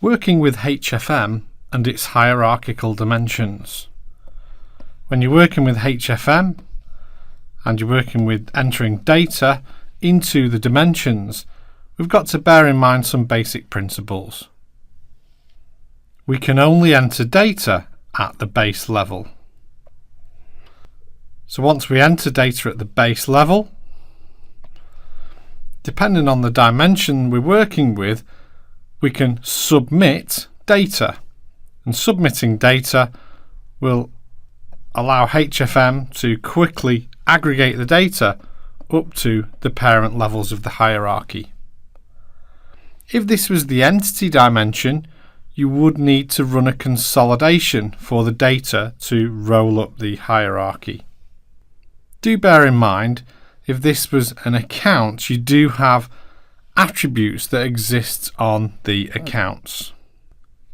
Working with HFM and its hierarchical dimensions. When you're working with HFM and you're working with entering data into the dimensions, we've got to bear in mind some basic principles. We can only enter data at the base level. So once we enter data at the base level, depending on the dimension we're working with, we can submit data, and submitting data will allow HFM to quickly aggregate the data up to the parent levels of the hierarchy. If this was the entity dimension, you would need to run a consolidation for the data to roll up the hierarchy. Do bear in mind, if this was an account, you do have attributes that exist on the accounts.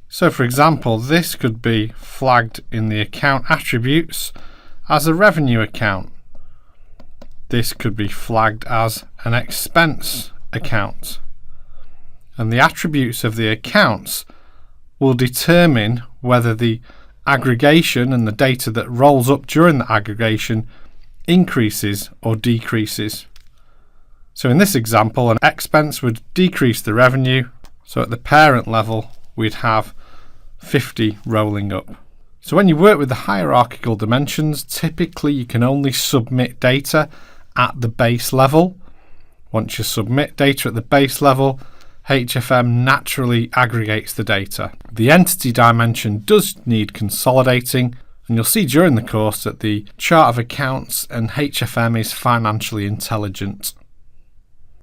So for example, this could be flagged in the account attributes as a revenue account. This could be flagged as an expense account. And the attributes of the accounts will determine whether the aggregation and the data that rolls up during the aggregation increases or decreases. So in this example, an expense would decrease the revenue, so at the parent level we'd have 50 rolling up. So when you work with the hierarchical dimensions, typically you can only submit data at the base level. Once you submit data at the base level, HFM naturally aggregates the data. The entity dimension does need consolidating, and you'll see during the course that the chart of accounts and HFM is financially intelligent.